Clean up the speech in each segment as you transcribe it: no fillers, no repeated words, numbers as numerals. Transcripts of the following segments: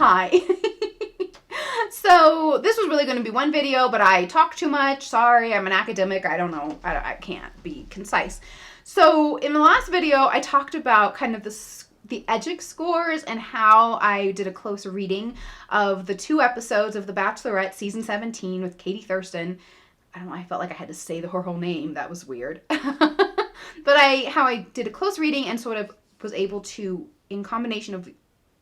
Hi. So this was really going to be one video, but I talk too much. Sorry, I'm an academic. I don't know. I can't be concise. So in the last video, I talked about kind of the EDGIC scores and how I did a close reading of the 2 episodes of The Bachelorette season 17 with Katie Thurston. I don't know, I felt like I had to say her whole name. That was weird. But how I did a close reading and sort of was able to, in combination of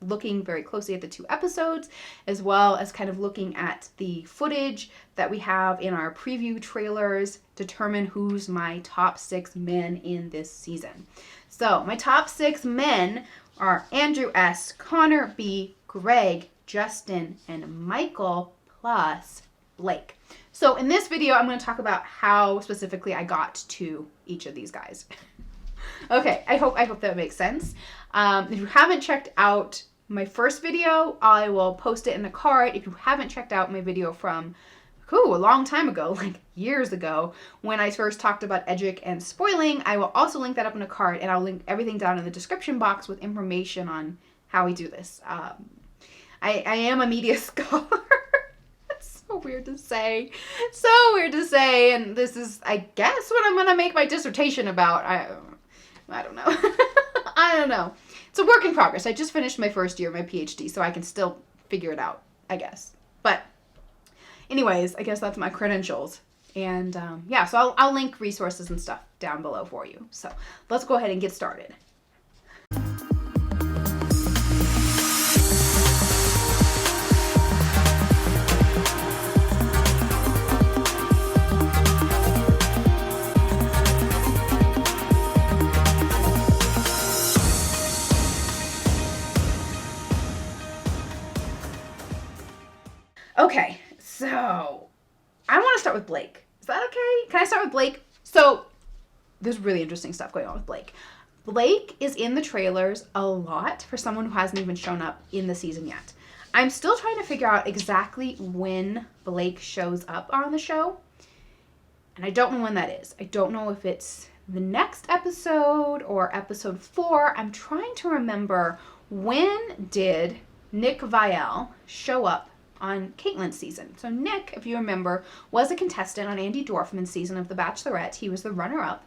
looking very closely at the 2 episodes, as well as kind of looking at the footage that we have in our preview trailers, determine who's my top 6 men in this season. So my top 6 men are Andrew S., Connor B., Greg, Justin, and Michael, plus Blake. So in this video, I'm going to talk about how specifically I got to each of these guys. Okay, I hope that makes sense. If you haven't checked out my first video, I will post it in the card. If you haven't checked out my video from a long time ago, like years ago, when I first talked about EDGIC and spoiling, I will also link that up in a card, and I'll link everything down in the description box with information on how we do this. I am a media scholar. That's so weird to say. So weird to say, and this is, I guess, what I'm going to make my dissertation about. I don't know. I don't know. It's a work in progress. I just finished my first year of my PhD, so I can still figure it out, I guess. But anyways, I guess that's my credentials. And yeah, so I'll link resources and stuff down below for you. So let's go ahead and get started. Okay, so I want to start with Blake. Is that okay? Can I start with Blake? So there's really interesting stuff going on with Blake. Blake is in the trailers a lot for someone who hasn't even shown up in the season yet. I'm still trying to figure out exactly when Blake shows up on the show, and I don't know when that is. I don't know if it's the next episode or episode 4. I'm trying to remember, when did Nick Viall show up on Caitlin's season? So Nick, if you remember, was a contestant on Andy Dorfman's season of The Bachelorette. He was the runner-up,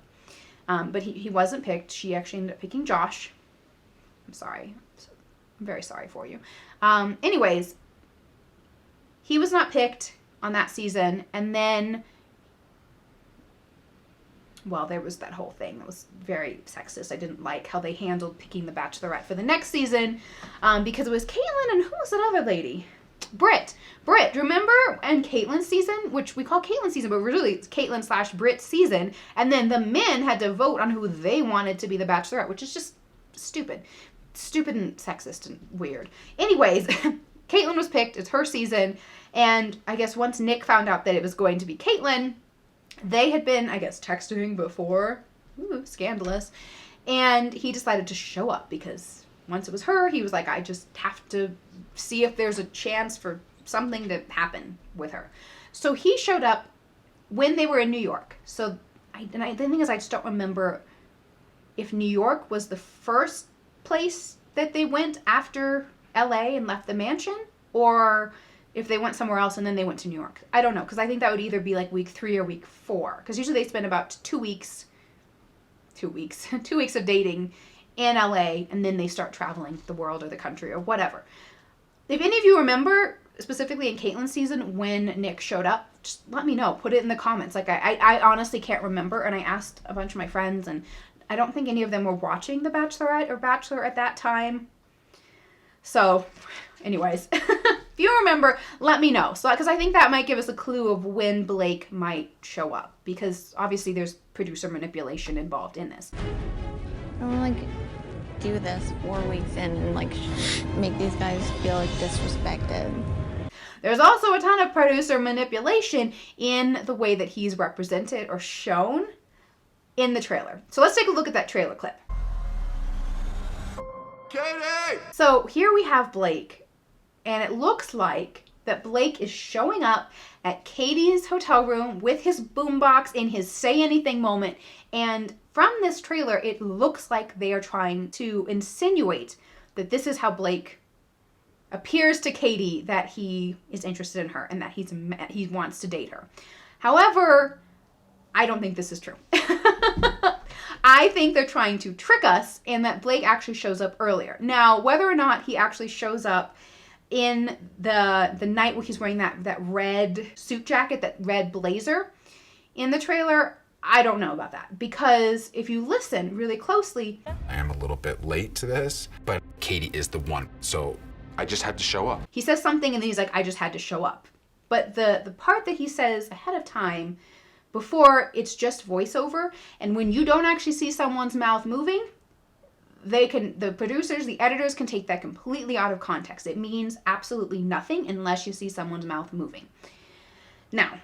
but he wasn't picked. She actually ended up picking Josh. I'm sorry. I'm very sorry for you. Anyways, he was not picked on that season, and then, well, there was that whole thing that was very sexist. I didn't like how they handled picking the Bachelorette for the next season, because it was Caitlin and who was that other lady? Britt, remember? And Caitlin's season, which we call Caitlin's season, but really it's Caitlin/Britt's season, and then the men had to vote on who they wanted to be the Bachelorette, which is just stupid and sexist and weird. Anyways, Caitlin was picked. It's her season, and I guess once Nick found out that it was going to be Caitlin, they had been, I guess, texting before. Ooh, scandalous. And he decided to show up because once it was her, he was like, I just have to see if there's a chance for something to happen with her. So he showed up when they were in New York. So the thing is, I just don't remember if New York was the first place that they went after LA and left the mansion, or if they went somewhere else and then they went to New York. I don't know, because I think that would either be like week 3 or week 4, because usually they spend about 2 weeks of dating in LA, and then they start traveling the world or the country or whatever. If any of you remember, specifically in Caitlin's season, when Nick showed up, just let me know. Put it in the comments. Like, I honestly can't remember, and I asked a bunch of my friends, and I don't think any of them were watching The Bachelorette or Bachelor at that time. So, anyways, if you remember, let me know. So, because I think that might give us a clue of when Blake might show up, because obviously there's producer manipulation involved in this. I don't like do this 4 weeks in and like make these guys feel like disrespected. There's also a ton of producer manipulation in the way that he's represented or shown in the trailer. So let's take a look at that trailer clip. Katie! So here we have Blake, and it looks like that Blake is showing up at Katie's hotel room with his boombox in his say anything moment, and from this trailer, it looks like they are trying to insinuate that this is how Blake appears to Katie that he is interested in her and that he wants to date her. However, I don't think this is true. I think they're trying to trick us and that Blake actually shows up earlier. Now, whether or not he actually shows up in the night where he's wearing that red suit jacket, that red blazer in the trailer, I don't know about that. Because if you listen really closely... I am a little bit late to this, but Katie is the one, so I just had to show up. He says something and then he's like, I just had to show up. But the part that he says ahead of time, before, it's just voiceover, and when you don't actually see someone's mouth moving, the producers, the editors can take that completely out of context. It means absolutely nothing unless you see someone's mouth moving. Now,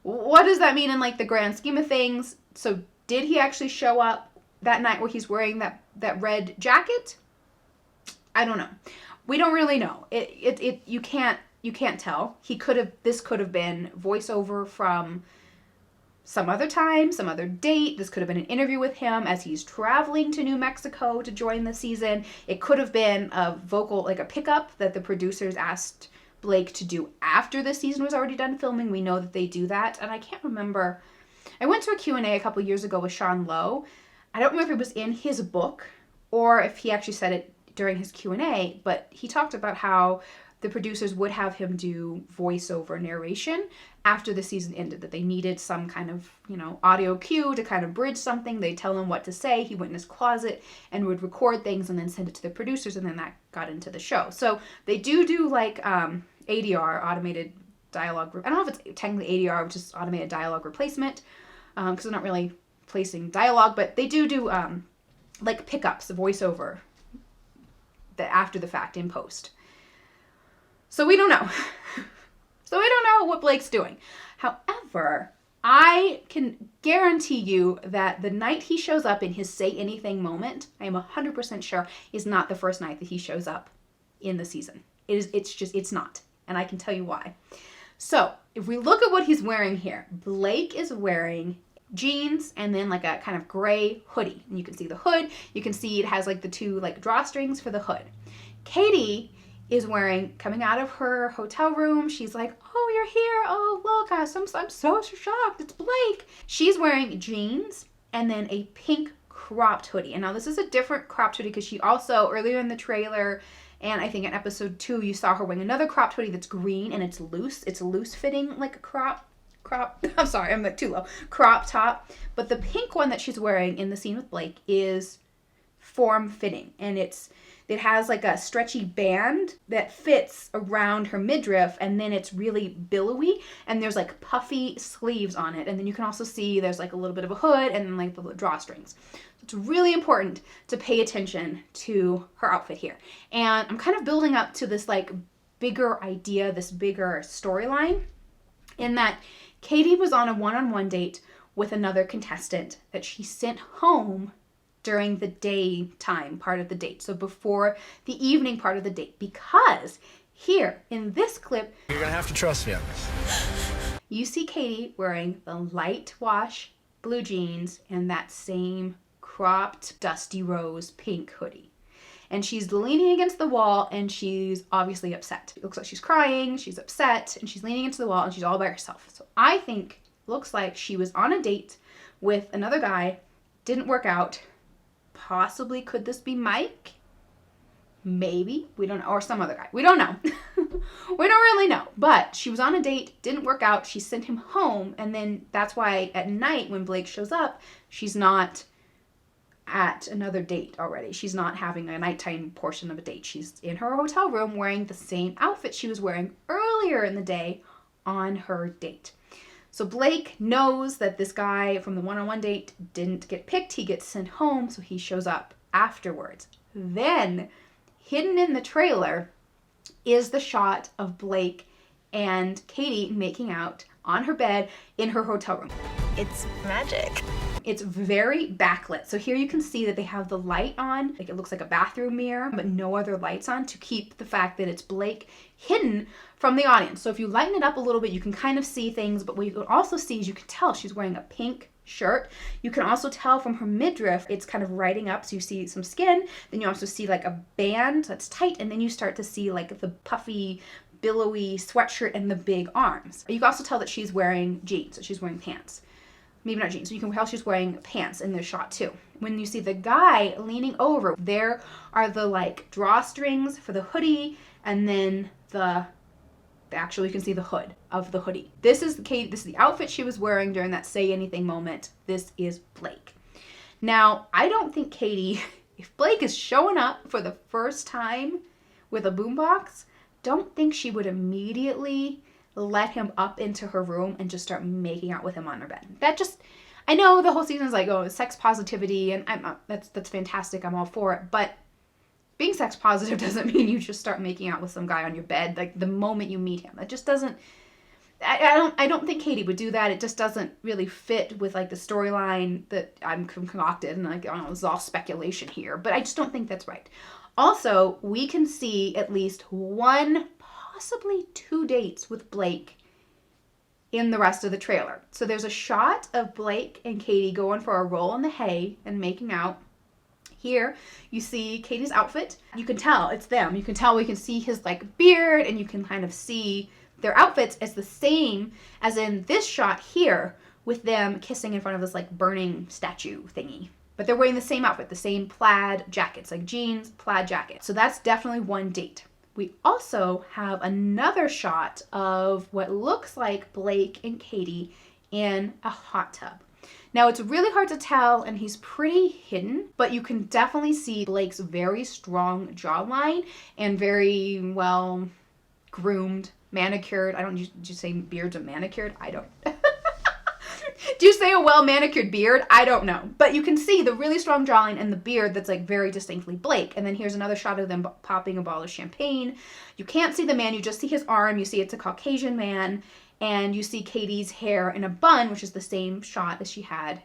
what does that mean in like the grand scheme of things? So did he actually show up that night where he's wearing that red jacket? I don't know. We don't really know. You can't tell. This could have been voiceover from some other time, some other date. This could have been an interview with him as he's traveling to New Mexico to join the season. It could have been a vocal, like a pickup that the producers asked Blake to do after the season was already done filming. We know that they do that. And I can't remember. I went to a Q&A a couple years ago with Sean Lowe. I don't remember if it was in his book or if he actually said it during his Q&A, but he talked about how the producers would have him do voiceover narration after the season ended, that they needed some kind of, audio cue to kind of bridge something. They'd tell him what to say. He went in his closet and would record things and then send it to the producers, and then that got into the show. So they do like ADR, automated dialogue. I don't know if it's technically ADR, which is automated dialogue replacement, because they're not really placing dialogue, but they do like pickups, voiceover, that after the fact in post. So we don't know. So we don't know what Blake's doing. However, I can guarantee you that the night he shows up in his say anything moment, I am 100% sure, is not the first night that he shows up in the season. It's not. And I can tell you why. So if we look at what he's wearing here, Blake is wearing jeans and then like a kind of gray hoodie. And you can see the hood. You can see it has like the two like drawstrings for the hood. Katie is wearing, coming out of her hotel room, she's like, oh, you're here. Oh, look, I'm so shocked. It's Blake. She's wearing jeans and then a pink cropped hoodie. And now this is a different cropped hoodie because she also, earlier in the trailer, and I think in episode 2, you saw her wearing another cropped hoodie that's green and it's loose. It's loose fitting like a crop, I'm sorry, I'm like too low. Crop top. But the pink one that she's wearing in the scene with Blake is form fitting. And it has like a stretchy band that fits around her midriff, and then it's really billowy, and there's like puffy sleeves on it. And then you can also see there's like a little bit of a hood and then like the drawstrings. So it's really important to pay attention to her outfit here. And I'm kind of building up to this like bigger idea, this bigger storyline, in that Katie was on a one-on-one date with another contestant that she sent home during the daytime part of the date. So before the evening part of the date. Because here in this clip, you're gonna have to trust me on this. You see Katie wearing the light wash blue jeans and that same cropped dusty rose pink hoodie. And she's leaning against the wall and she's obviously upset. It looks like she's crying, she's upset, and she's leaning into the wall and she's all by herself. So I think looks like she was on a date with another guy, didn't work out. Possibly, could this be Mike? Maybe. We don't know. Or some other guy. We don't know. We don't really know. But she was on a date, didn't work out. She sent him home. And then that's why at night when Blake shows up, she's not at another date already. She's not having a nighttime portion of a date. She's in her hotel room wearing the same outfit she was wearing earlier in the day on her date. So Blake knows that this guy from the one-on-one date didn't get picked. He gets sent home, so he shows up afterwards. Then, hidden in the trailer is the shot of Blake and Katie making out on her bed in her hotel room. It's magic. It's very backlit. So here you can see that they have the light on, like it looks like a bathroom mirror, but no other lights on to keep the fact that it's Blake hidden from the audience. So if you lighten it up a little bit, you can kind of see things, but what you can also see is you can tell she's wearing a pink shirt. You can also tell from her midriff, it's kind of riding up, so you see some skin, then you also see like a band that's tight, and then you start to see like the puffy, billowy sweatshirt and the big arms. You can also tell that she's wearing jeans, that she's wearing pants. Maybe not jeans, so you can tell she's wearing pants in this shot too. When you see the guy leaning over, there are the like drawstrings for the hoodie, and then actually you can see the hood of the hoodie. This is the outfit she was wearing during that say anything moment. This is Blake. Now, I don't think Katie, if Blake is showing up for the first time with a boombox, don't think she would immediately let him up into her room and just start making out with him on her bed. I know the whole season is like, oh, sex positivity, and that's fantastic. I'm all for it. But being sex positive doesn't mean you just start making out with some guy on your bed like the moment you meet him. That just doesn't. I don't think Katie would do that. It just doesn't really fit with like the storyline that I'm concocted, and like, I don't know, this is all speculation here, but I just don't think that's right. Also, we can see at least one, possibly two dates with Blake in the rest of the trailer. So there's a shot of Blake and Katie going for a roll in the hay and making out. Here you see Katie's outfit. You can tell it's them. You can tell, we can see his like beard, and you can kind of see their outfits as the same as in this shot here with them kissing in front of this like burning statue thingy. But they're wearing the same outfit, the same plaid jackets, like jeans, plaid jacket. So that's definitely one date. We also have another shot of what looks like Blake and Katie in a hot tub. Now, it's really hard to tell, and he's pretty hidden, but you can definitely see Blake's very strong jawline and very well groomed, manicured. Did you say beards are manicured? I don't. Do you say a well manicured beard? I don't know. But you can see the really strong jawline and the beard that's like very distinctly Blake. And then here's another shot of them popping a bottle of champagne. You can't see the man, you just see his arm. You see it's a Caucasian man. And you see Katie's hair in a bun, which is the same shot as she had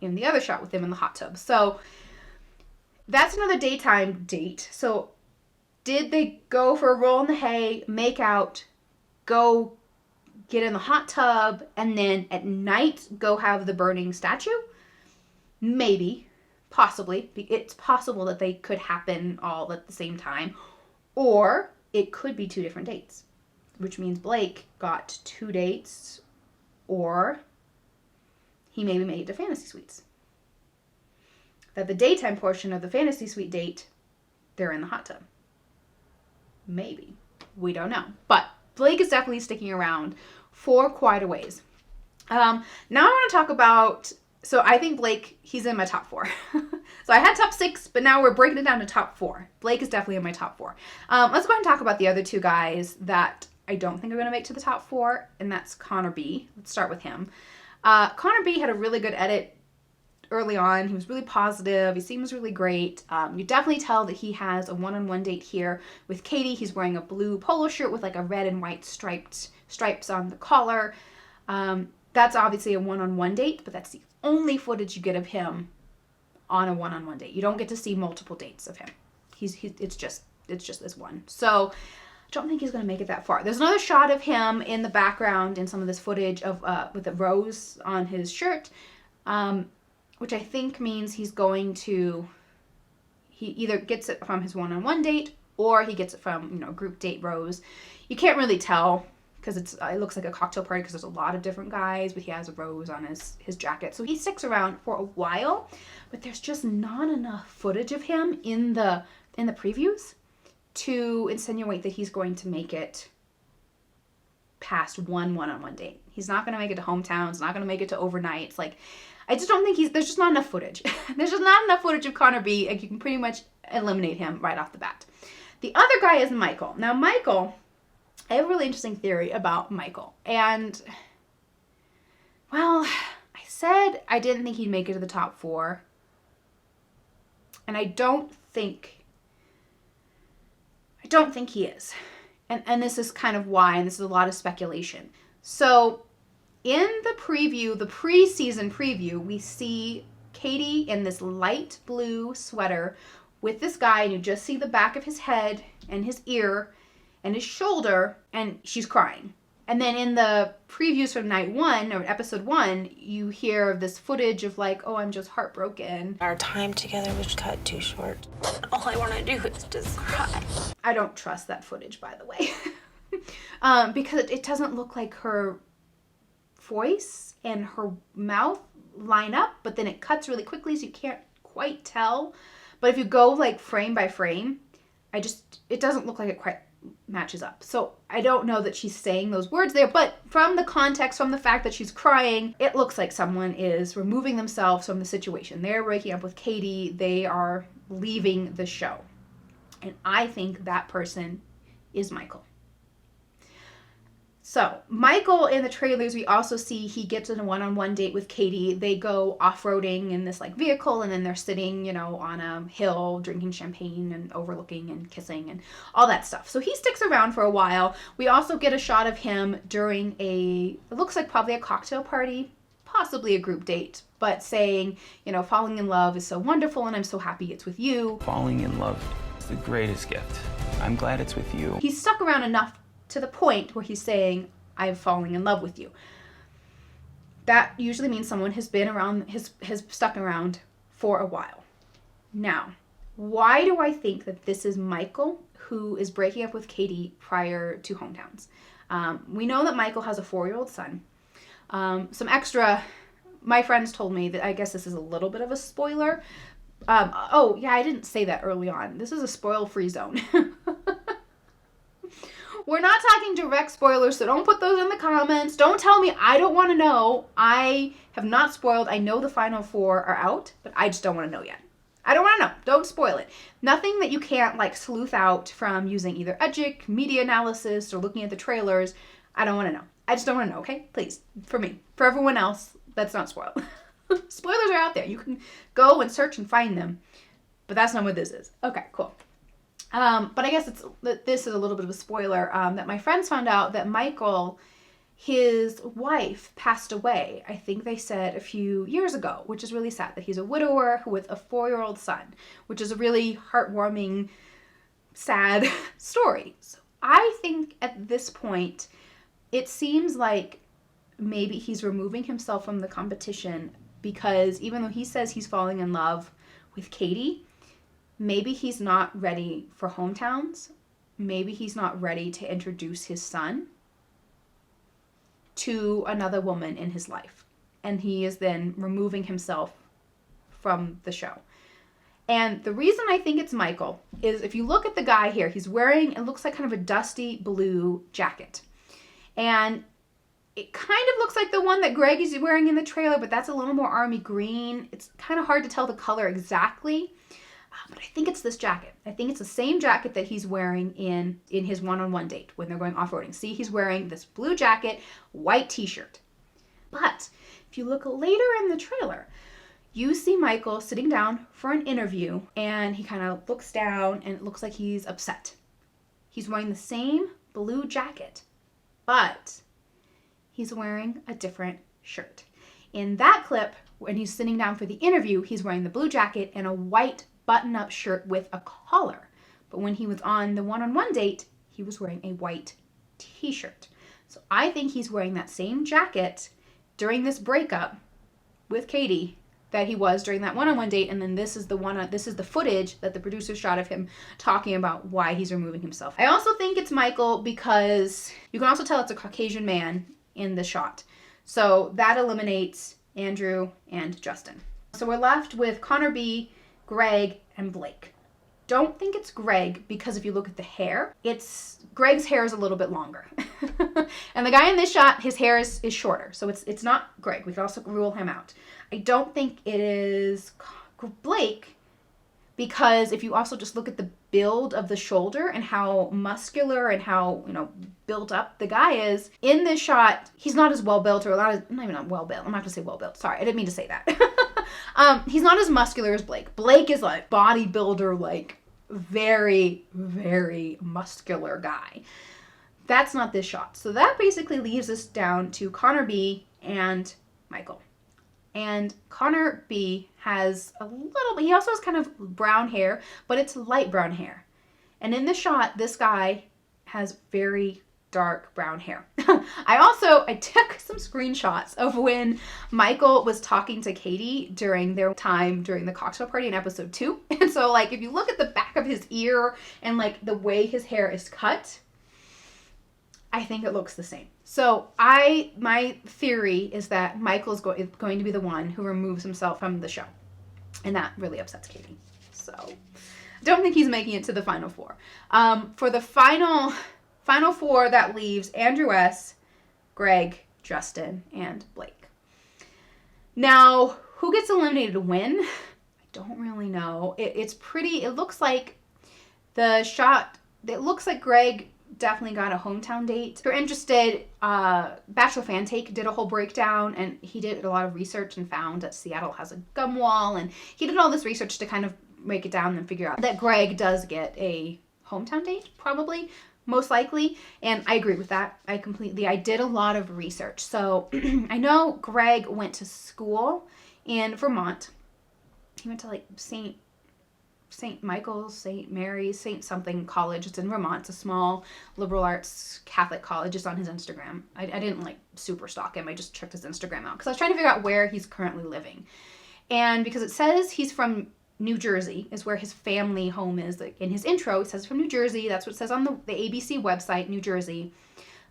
in the other shot with them in the hot tub. So that's another daytime date. So did they go for a roll in the hay, make out, go get in the hot tub, and then at night go have the burning statue? Maybe. Possibly. It's possible that they could happen all at the same time. Or it could be two different dates, which means Blake got two dates, or he maybe made it to Fantasy Suites. That the daytime portion of the Fantasy Suite date, they're in the hot tub. Maybe. We don't know. But Blake is definitely sticking around for quite a ways. Now I want to talk about, so I think Blake, he's in my top 4. So I had top 6, but now we're breaking it down to top 4. Blake is definitely in my top 4. Let's go ahead and talk about the other two guys that I don't think are going to make to the top 4, and that's Connor B. Let's start with him. Connor B had a really good edit early on. He was really positive. He seems really great. You definitely tell that he has a one-on-one date here with Katie. He's wearing a blue polo shirt with like a red and white stripes on the collar. That's obviously a one-on-one date, but that's the only footage you get of him on a one-on-one date. You don't get to see multiple dates of him. It's just this one. So I don't think he's going to make it that far. There's another shot of him in the background in some of this footage of with a rose on his shirt, which I think means he either gets it from his one-on-one date or he gets it from, group date rose. You can't really tell because it looks like a cocktail party because there's a lot of different guys, but he has a rose on his jacket. So he sticks around for a while, but there's just not enough footage of him in the previews to insinuate that he's going to make it past one-on-one date. He's not going to make it to hometowns, not going to make it to overnights. Like, I just don't think there's just not enough footage. There's just not enough footage of Connor B. Like, you can pretty much eliminate him right off the bat. The other guy is Michael. Now, Michael, I have a really interesting theory about Michael. And, well, I said I didn't think he'd make it to the top 4. And I don't think he is. And this is kind of why, and this is a lot of speculation. So, in the preview, the pre-season preview, we see Katie in this light blue sweater with this guy, and you just see the back of his head and his ear and his shoulder, and she's crying. And then in the previews from night 1 or episode 1, you hear this footage of like, oh, I'm just heartbroken. Our time together was cut too short. All I want to do is just cry. I don't trust that footage, by the way. Because it doesn't look like her voice and her mouth line up, but then it cuts really quickly so you can't quite tell. But if you go like frame by frame, it doesn't look like it quite matches up. So I don't know that she's saying those words there, but from the context, from the fact that she's crying, it looks like someone is removing themselves from the situation. They're breaking up with Katie. They are leaving the show. And I think that person is Michael. So Michael in the trailers, we also see he gets in a one-on-one date with Katie. They go off-roading in this like vehicle, and then they're sitting, you know, on a hill drinking champagne and overlooking and kissing and all that stuff. So he sticks around for a while. We also get a shot of him during it looks like probably a cocktail party, possibly a group date, but saying, you know, falling in love is so wonderful and I'm so happy it's with you. Falling in love is the greatest gift. I'm glad it's with you. He's stuck around enough to the point where he's saying, I'm falling in love with you. That usually means someone has been around, has stuck around for a while. Now, why do I think that this is Michael who is breaking up with Katie prior to Hometowns? We know that Michael has a 4-year-old son. Some extra, my friends told me that I guess this is a little bit of a spoiler. Oh, yeah, I didn't say that early on. This is a spoil-free zone. We're not talking direct spoilers, so don't put those in the comments. Don't tell me I don't want to know. I have not spoiled. I know the final 4 are out, but I just don't want to know yet. I don't want to know. Don't spoil it. Nothing that you can't like sleuth out from using either Edgic, media analysis, or looking at the trailers. I don't want to know. I just don't want to know, okay? Please. For me. For everyone else, that's not spoiled. Spoilers are out there. You can go and search and find them, but that's not what this is. Okay, cool. But I guess this is a little bit of a spoiler, that my friends found out that Michael, his wife passed away, I think they said a few years ago, which is really sad, that he's a widower with a 4-year-old son, which is a really heartwarming, sad story. So I think at this point, it seems like maybe he's removing himself from the competition because even though he says he's falling in love with Katie, maybe he's not ready for Hometowns. Maybe he's not ready to introduce his son to another woman in his life. And he is then removing himself from the show. And the reason I think it's Michael is if you look at the guy here, he's wearing, it looks like kind of a dusty blue jacket. And it kind of looks like the one that Greg is wearing in the trailer, but that's a little more army green. It's kind of hard to tell the color exactly. But I think it's this jacket. I think it's the same jacket that he's wearing in his one-on-one date when they're going off-roading. See, he's wearing this blue jacket, white t-shirt. But if you look later in the trailer, you see Michael sitting down for an interview, and he kind of looks down, and it looks like he's upset. He's wearing the same blue jacket, but he's wearing a different shirt. In that clip, when he's sitting down for the interview, he's wearing the blue jacket and a white button-up shirt with a collar. But when he was on the one-on-one date, he was wearing a white t-shirt. So I think he's wearing that same jacket during this breakup with Katie that he was during that one-on-one date, and then this is the footage that the producer shot of him talking about why he's removing himself. I also think it's Michael because you can also tell it's a Caucasian man in the shot. So that eliminates Andrew and Justin. So we're left with Connor B, Greg, and Blake. Don't think it's Greg because if you look at the hair, Greg's hair is a little bit longer. And the guy in this shot, his hair is shorter. So it's not Greg. We can also rule him out. I don't think it is Blake because if you also just look at the build of the shoulder and how muscular and how, built up the guy is, in this shot, he's not as well built or not even well built. I'm not going to say well built. Sorry, I didn't mean to say that. He's not as muscular as Blake. Blake is like bodybuilder, like very, very muscular guy. That's not this shot. So that basically leaves us down to Connor B and Michael. And Connor B has he also has kind of brown hair, but it's light brown hair. And in the shot, this guy has very dark brown hair. I took some screenshots of when Michael was talking to Katie during their time during the cocktail party in episode 2. And so, like, if you look at the back of his ear and, like, the way his hair is cut, I think it looks the same. So my theory is that Michael's going to be the one who removes himself from the show. And that really upsets Katie. So I don't think he's making it to the final 4. For the final 4, that leaves Andrew S., Greg, Justin, and Blake. Now, who gets eliminated when? I don't really know. It looks like Greg definitely got a hometown date. If you're interested, Bachelor Fan Take did a whole breakdown, and he did a lot of research and found that Seattle has a gum wall, and he did all this research to kind of break it down and figure out that Greg does get a hometown date, probably, most likely, and I agree with that. I did a lot of research. So I know Greg went to school in Vermont. He went to like St. Michael's, St. Mary's, St. something college. It's in Vermont. It's a small liberal arts Catholic college. It's on his Instagram. I didn't like super stalk him. I just checked his Instagram out because I was trying to figure out where he's currently living. And because it says he's from New Jersey is where his family home is. Like in his intro, it says from New Jersey. That's what it says on the ABC website, New Jersey.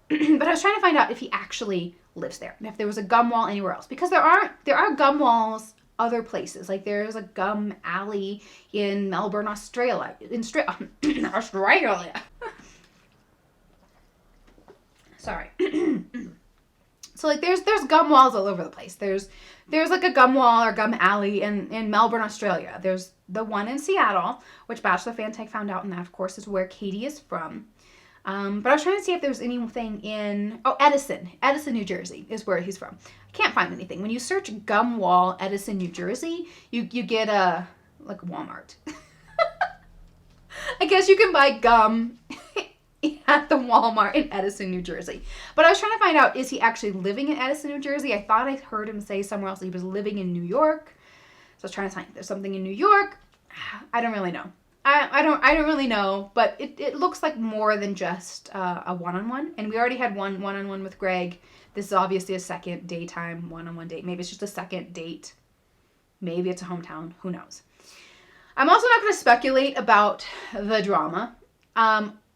But I was trying to find out if he actually lives there and if there was a gum wall anywhere else, because there are gum walls other places. Like there's a gum alley in Melbourne, Australia. Australia. Sorry. So like there's gum walls all over the place. There's like a gum wall or gum alley in Melbourne, Australia. There's the one in Seattle, which Bachelor Fan Take found out, and that of course is where Katie is from. But I was trying to see if there was anything in Edison, New Jersey is where he's from. I can't find anything. When you search gum wall Edison, New Jersey, you get a like Walmart. I guess you can buy gum at the Walmart in Edison, New Jersey. But I was trying to find out, is he actually living in Edison, New Jersey? I thought I heard him say somewhere else that he was living in New York. So I was trying to find if there's something in New York. I don't really know. I don't really know, but it looks like more than just a one-on-one. And we already had one-on-one with Greg. This is obviously a second daytime one-on-one date. Maybe it's just a second date. Maybe it's a hometown. Who knows? I'm also not going to speculate about the drama.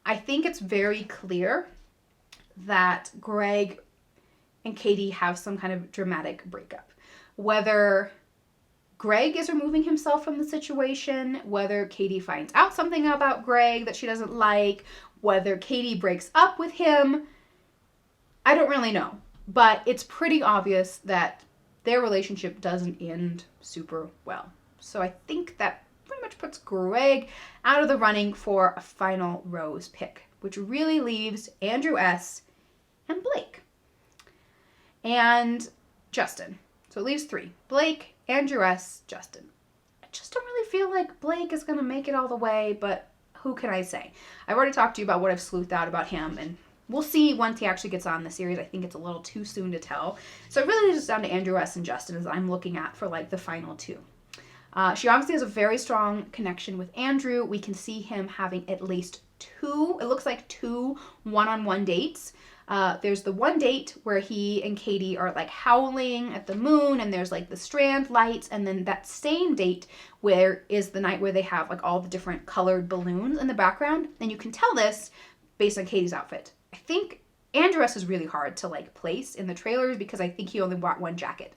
I think it's very clear that Greg and Katie have some kind of dramatic breakup. Whether Greg is removing himself from the situation, whether Katie finds out something about Greg that she doesn't like, whether Katie breaks up with him, I don't really know. But it's pretty obvious that their relationship doesn't end super well. So I think that pretty much puts Greg out of the running for a final rose pick, which really leaves Andrew S. and Blake. And Justin. So it leaves 3. Blake, Andrew S., Justin. I just don't really feel like Blake is going to make it all the way, but who can I say? I've already talked to you about what I've sleuthed out about him, and we'll see once he actually gets on the series. I think it's a little too soon to tell. So it really is just down to Andrew S. and Justin as I'm looking at for like the final 2. She obviously has a very strong connection with Andrew. We can see him having at least 2, it looks like 2 one-on-one dates. There's the one date where he and Katie are like howling at the moon, and there's like the strand lights, and then that same date where is the night where they have like all the different colored balloons in the background. And you can tell this based on Katie's outfit. I think Andrew S. is really hard to like place in the trailers because I think he only brought one jacket.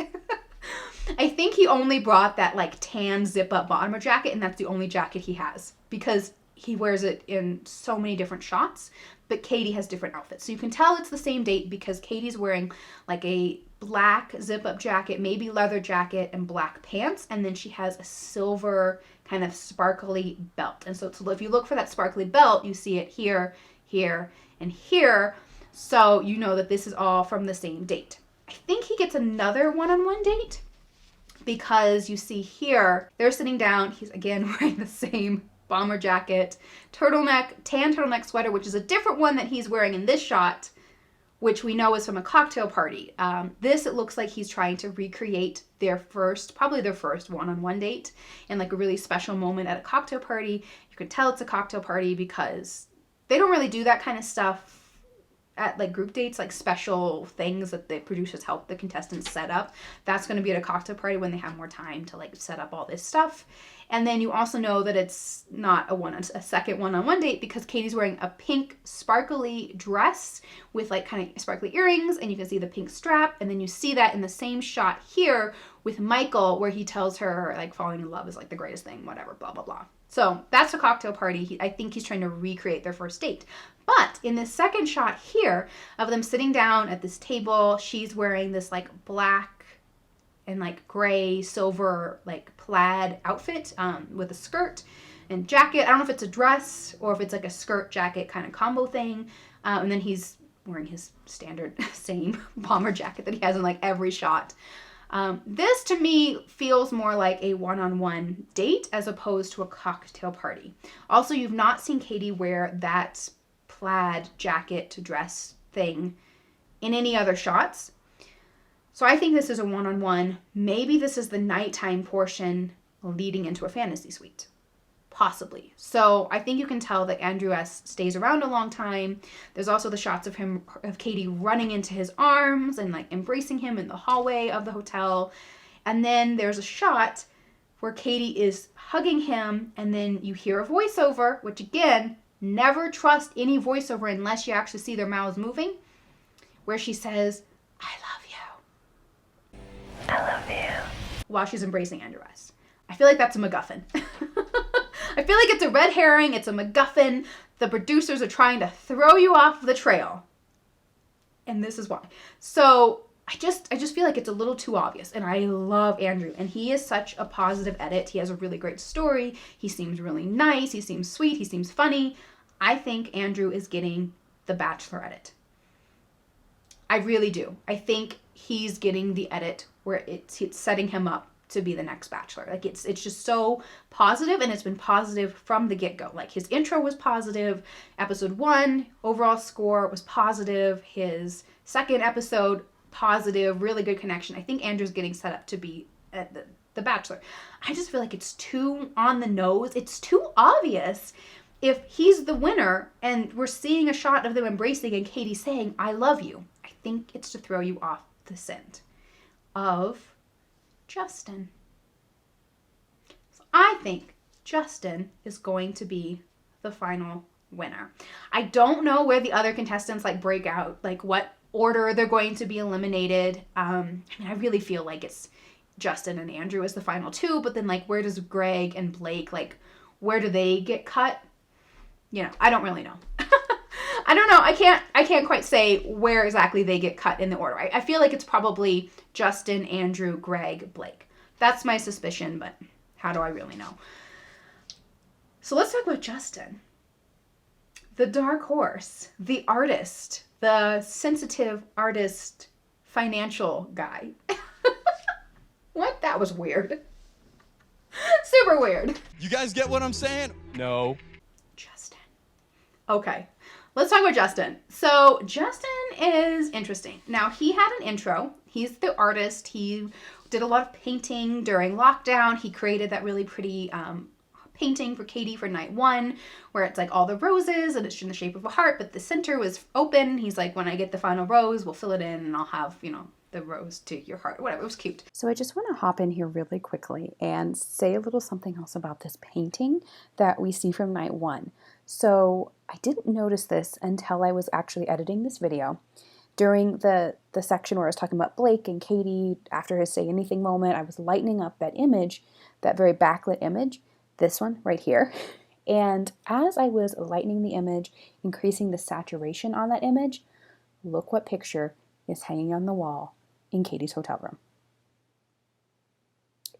I think he only brought that like tan zip-up bomber jacket, and that's the only jacket he has because he wears it in so many different shots, but Katie has different outfits. So you can tell it's the same date because Katie's wearing like a black zip-up jacket, maybe leather jacket, and black pants, and then she has a silver kind of sparkly belt. And so if you look for that sparkly belt, you see it here, here, and here, so you know that this is all from the same date. I think he gets another one-on-one date because you see here, they're sitting down, he's again wearing the same bomber jacket, turtleneck, tan turtleneck sweater, which is a different one that he's wearing in this shot, which we know is from a cocktail party. This, it looks like he's trying to recreate probably their first one-on-one date and like a really special moment at a cocktail party. You can tell it's a cocktail party because they don't really do that kind of stuff at like group dates, like special things that the producers help the contestants set up. That's going to be at a cocktail party when they have more time to like set up all this stuff. And then you also know that it's not a second one-on-one date because Katie's wearing a pink sparkly dress with like kind of sparkly earrings, and you can see the pink strap. And then you see that in the same shot here with Michael, where he tells her like falling in love is like the greatest thing, whatever, blah, blah, blah. So that's a cocktail party. I think he's trying to recreate their first date. But in this second shot here of them sitting down at this table, she's wearing this like black and like gray, silver, like plaid outfit with a skirt and jacket. I don't know if it's a dress or if it's like a skirt jacket kind of combo thing. And then he's wearing his standard same bomber jacket that he has in like every shot. This to me feels more like a one-on-one date as opposed to a cocktail party. Also, you've not seen Katie wear that plaid jacket to dress thing in any other shots. So I think this is a one-on-one. Maybe this is the nighttime portion leading into a fantasy suite. Possibly. So I think you can tell that Andrew S. stays around a long time. There's also the shots of Katie running into his arms and like embracing him in the hallway of the hotel. And then there's a shot where Katie is hugging him, and then you hear a voiceover, which again, never trust any voiceover unless you actually see their mouths moving, where she says, "I love you." I love you. While she's embracing Andrew S. I feel like that's a MacGuffin. I feel like it's a red herring. It's a MacGuffin. The producers are trying to throw you off the trail. And this is why. So I just feel like it's a little too obvious. And I love Andrew. And he is such a positive edit. He has a really great story. He seems really nice. He seems sweet. He seems funny. I think Andrew is getting the Bachelor edit. I really do. I think he's getting the edit where it's setting him up to be the next Bachelor. Like it's just so positive, and it's been positive from the get-go. Like his intro was positive. Episode 1 overall score was positive. His second episode, positive, really good connection. I think Andrew's getting set up to be the Bachelor. I just feel like it's too on the nose. It's too obvious if he's the winner and we're seeing a shot of them embracing and Katie saying, "I love you." I think it's to throw you off the scent of Justin. So I think Justin is going to be the final winner. I don't know where the other contestants like break out, like what order they're going to be eliminated. I mean, I really feel like it's Justin and Andrew as the final two, but then like where does Greg and Blake, like where do they get cut? You know, I don't really know. I don't know. I can't quite say where exactly they get cut in the order. I feel like it's probably Justin, Andrew, Greg, Blake. That's my suspicion, but how do I really know? So let's talk about Justin. The dark horse, the artist, the sensitive artist, financial guy. What? That was weird. Super weird. You guys get what I'm saying? No. Justin. Okay. Let's talk about Justin. So Justin is interesting. Now, he had an intro. He's the artist. He did a lot of painting during lockdown. He created that really pretty painting for Katie for night 1, where it's like all the roses and it's in the shape of a heart, but the center was open. He's like, when I get the final rose, we'll fill it in and I'll have, you know, the rose to your heart, whatever. It was cute. So I just want to hop in here really quickly and say a little something else about this painting that we see from night 1. So I didn't notice this until I was actually editing this video. During the section where I was talking about Blake and Katie after his say anything moment, I was lightening up that image, that very backlit image, this one right here. And as I was lightening the image, increasing the saturation on that image, look what picture is hanging on the wall in Katie's hotel room.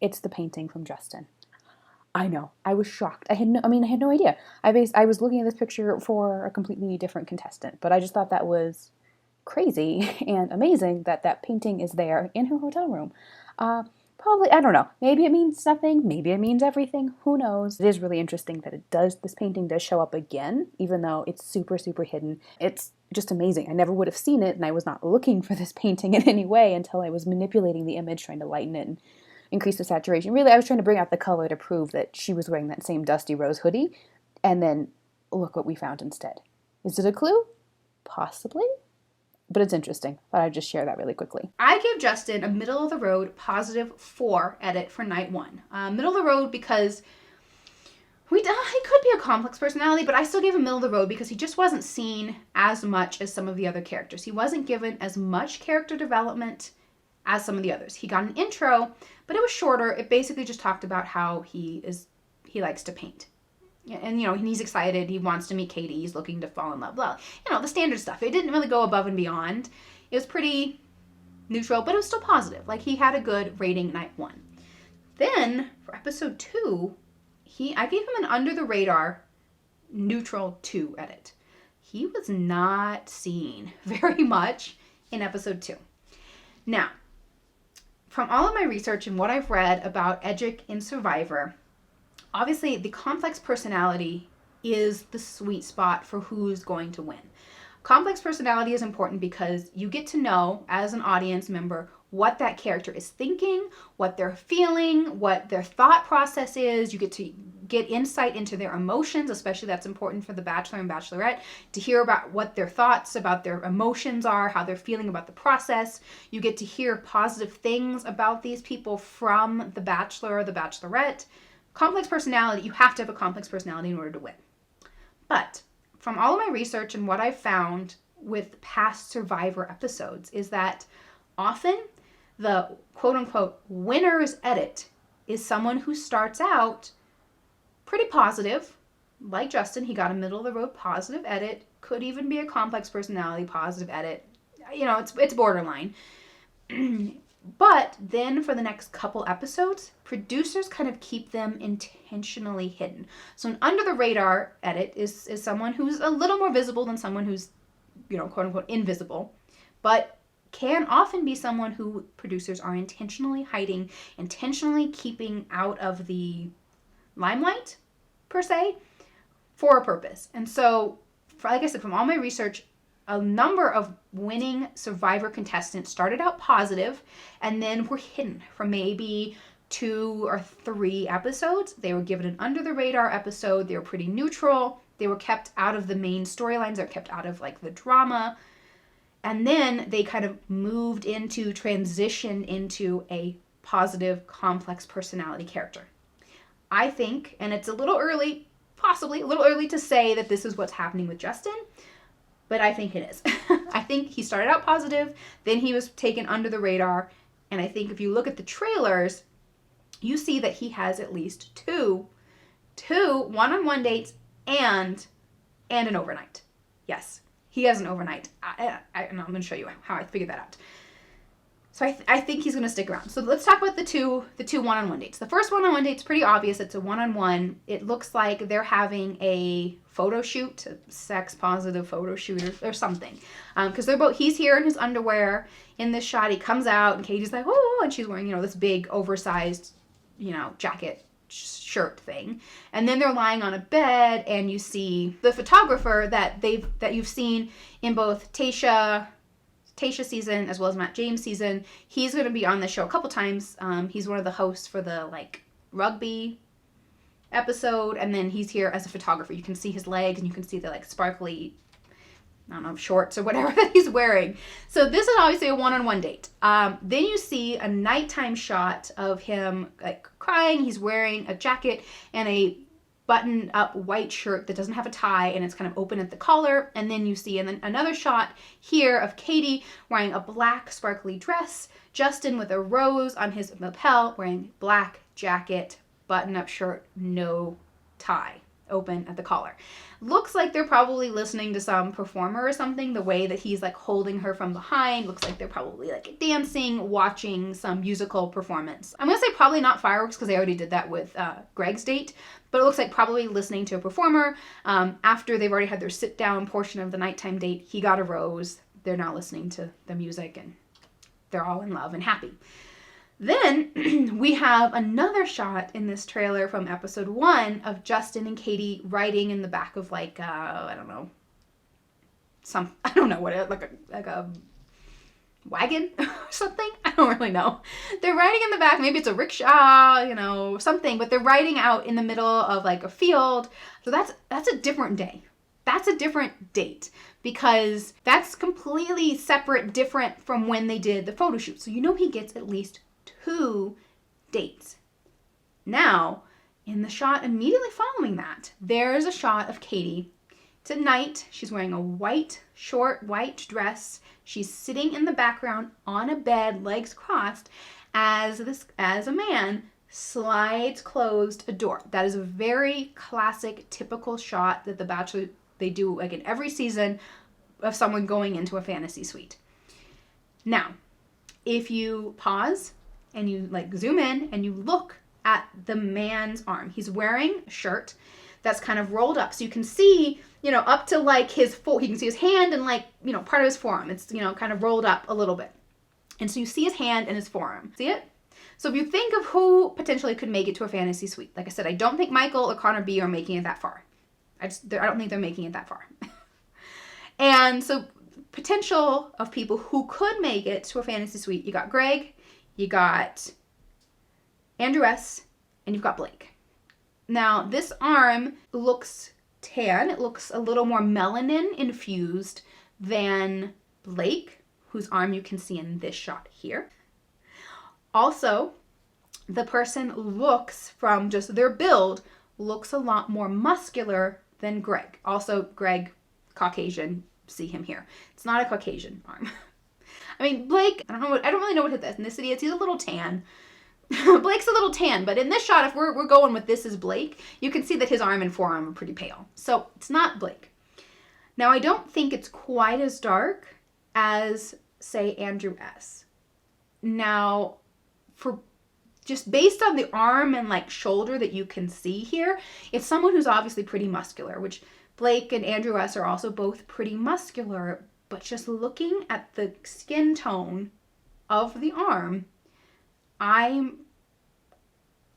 It's the painting from Justin. I know. I was shocked. I had no idea. I was looking at this picture for a completely different contestant, but I just thought that was crazy and amazing that that painting is there in her hotel room. Probably, I don't know. Maybe it means nothing. Maybe it means everything. Who knows? It is really interesting that this painting does show up again, even though it's super, super hidden. It's just amazing. I never would have seen it, and I was not looking for this painting in any way until I was manipulating the image, trying to lighten it and increase the saturation. Really, I was trying to bring out the color to prove that she was wearing that same dusty rose hoodie, and then look what we found instead. Is it a clue? Possibly. but it's interesting. Thought I'd just share that really quickly. I gave Justin a middle of the road +4 edit for night 1. Middle of the road because he could be a complex personality, but I still gave him middle of the road because he just wasn't seen as much as some of the other characters. He wasn't given as much character development as some of the others. He got an intro, but it was shorter. It basically just talked about how he likes to paint. And, he's excited. He wants to meet Katie. He's looking to fall in love. Well, the standard stuff. It didn't really go above and beyond. It was pretty neutral, but it was still positive. Like, he had a good rating night 1. Then, for episode 2, I gave him an under-the-radar neutral 2 edit. He was not seen very much in episode 2. Now, from all of my research and what I've read about Edgic in Survivor, obviously the complex personality is the sweet spot for who's going to win. Complex personality is important because you get to know, as an audience member, what that character is thinking, what they're feeling, what their thought process is. You get to get insight into their emotions, especially that's important for the Bachelor and Bachelorette, to hear about what their thoughts about their emotions are, how they're feeling about the process. You get to hear positive things about these people from the Bachelor or the Bachelorette. Complex personality, you have to have a complex personality in order to win. But from all of my research and what I've found with past Survivor episodes is that often the quote-unquote winner's edit is someone who starts out pretty positive. Like Justin, he got a middle-of-the-road positive edit. Could even be a complex personality positive edit. It's borderline. But then for the next couple episodes, producers kind of keep them intentionally hidden. So an under-the-radar edit is someone who's a little more visible than someone who's, quote-unquote invisible, but can often be someone who producers are intentionally hiding, intentionally keeping out of the limelight, per se, for a purpose. And so, like I said, from all my research, a number of winning Survivor contestants started out positive and then were hidden for maybe 2 or 3 episodes. They were given an under-the-radar episode. They were pretty neutral. They were kept out of the main storylines. They were kept out of, the drama. And then they kind of transitioned into a positive, complex personality character. I think, and it's possibly a little early to say that this is what's happening with Justin, but I think it is. I think he started out positive, then he was taken under the radar, and I think if you look at the trailers, you see that he has at least two one-on-one dates and an overnight. Yes, he has an overnight. I'm going to show you how I figured that out. So I think he's going to stick around. So let's talk about the two one-on-one dates. The first one-on-one date's pretty obvious. It's a one-on-one. It looks like they're having a photo shoot, a sex-positive photo shoot or something. Because he's here in his underwear in this shot. He comes out and Katie's like, oh, and she's wearing, this big oversized, jacket shirt thing. And then they're lying on a bed and you see the photographer that you've seen in both Tayshia season as well as Matt James season. He's going to be on the show a couple times. He's one of the hosts for the rugby episode, and then he's here as a photographer. You can see his legs and you can see the sparkly, shorts or whatever that he's wearing. So this is obviously a one-on-one date. Then you see a nighttime shot of him crying. He's wearing a jacket and a buttoned up white shirt that doesn't have a tie and it's kind of open at the collar. And then you see another shot here of Katie wearing a black sparkly dress, Justin with a rose on his lapel, wearing black jacket, button up shirt, no tie, open at the collar. Looks like they're probably listening to some performer or something, the way that he's holding her from behind. Looks like they're probably dancing, watching some musical performance. I'm gonna say probably not fireworks because they already did that with Greg's date, but it looks like probably listening to a performer. After they've already had their sit down portion of the nighttime date, he got a rose. They're now listening to the music and they're all in love and happy. Then we have another shot in this trailer from episode 1 of Justin and Katie riding in the back of I don't know what it, like a wagon or something. I don't really know. They're riding in the back. Maybe it's a rickshaw, something. But they're riding out in the middle of a field. So that's a different day. that's a different date because that's completely separate, different from when they did the photo shoot. So you know he gets at least 2 dates. Now, in the shot immediately following that, there's a shot of Katie. It's at night. She's wearing a short white dress. She's sitting in the background on a bed, legs crossed, as a man slides closed a door. That is a very classic, typical shot that The Bachelor, they do like in every season of someone going into a fantasy suite. Now, if you pause and you like zoom in and you look at the man's arm, he's wearing a shirt that's kind of rolled up. So you can see, you know, up to like you can see his hand and like, you know, part of his forearm. It's, you know, kind of rolled up a little bit. And so you see his hand and his forearm. See it? So if you think of who potentially could make it to a fantasy suite, like I said, I don't think Michael or Connor B are making it that far. I don't think they're making it that far. And so potential of people who could make it to a fantasy suite, you got Greg, you got Andrew S., and you've got Blake. Now, this arm looks tan. It looks a little more melanin infused than Blake, whose arm you can see in this shot here. Also, the person looks, from just their build, looks a lot more muscular than Greg. Also, Greg, Caucasian, see him here. It's not a Caucasian arm. I mean, Blake, I don't really know what his ethnicity is. He's a little tan. Blake's a little tan, but in this shot, if we're going with this is Blake, you can see that his arm and forearm are pretty pale. So it's not Blake. Now, I don't think it's quite as dark as, say, Andrew S. Now, for just based on the arm and like shoulder that you can see here, it's someone who's obviously pretty muscular, which Blake and Andrew S. are also both pretty muscular, but just looking at the skin tone of the arm, I'm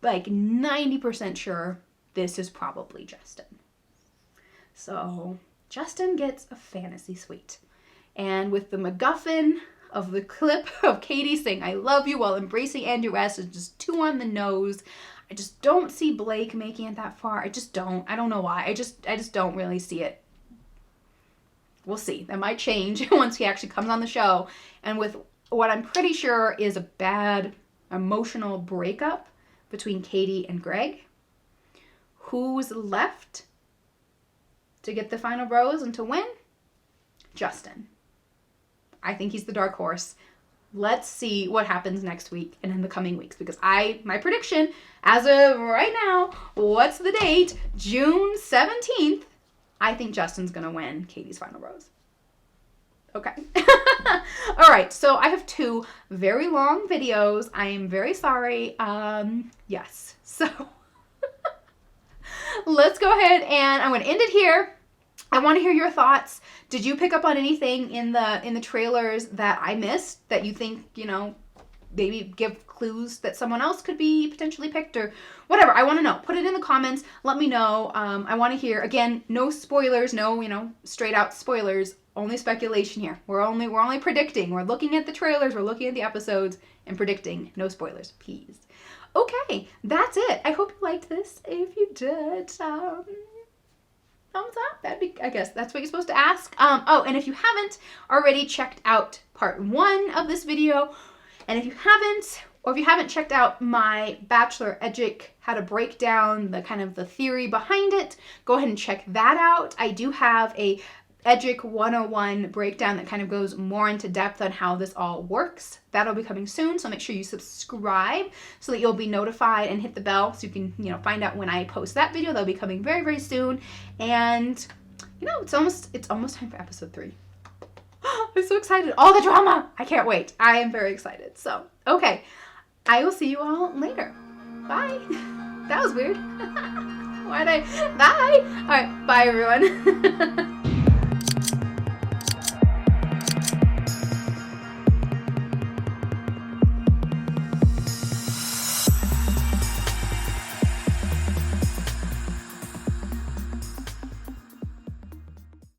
like 90% sure this is probably Justin. So Justin gets a fantasy suite. And with the MacGuffin of the clip of Katie saying, "I love you," while embracing Andrew S. is just too on the nose. I just don't see Blake making it that far. I just don't. I don't know why. I just don't really see it. We'll see. That might change once he actually comes on the show. And with what I'm pretty sure is a bad emotional breakup between Katie and Greg, who's left to get the final rose and to win? Justin. I think he's the dark horse. Let's see what happens next week and in the coming weeks, because my prediction as of right now, what's the date? June 17th. I think Justin's gonna win Katie's final rose. Okay. All right, so I have 2 very long videos. I am very sorry. Yes. So let's go ahead and I'm going to end it here. I want to hear your thoughts. Did you pick up on anything in the trailers that I missed that you think, you know, maybe give clues that someone else could be potentially picked or whatever? I want to know. Put it in the comments. Let me know. I want to hear, again, no spoilers, no, you know, straight out spoilers, only speculation here. We're only predicting. We're looking at the trailers, we're looking at the episodes and predicting. No spoilers, please. Okay, that's it. I hope you liked this. If you did, thumbs up. That'd be, I guess that's what you're supposed to ask. Oh, and if you haven't already checked out part 1 of this video, and if you haven't checked out my Bachelor Egic, how to break down the kind of the theory behind it, go ahead and check that out. I do have a Egic 101 breakdown that kind of goes more into depth on how this all works. That'll be coming soon, so make sure you subscribe so that you'll be notified and hit the bell so you can, you know, find out when I post that video. That'll be coming very, very soon. And, you know, it's almost time for episode 3. I'm so excited. All the drama! I can't wait. I am very excited. So, okay. I will see you all later. Bye. That was weird. Bye. All right. Bye, everyone.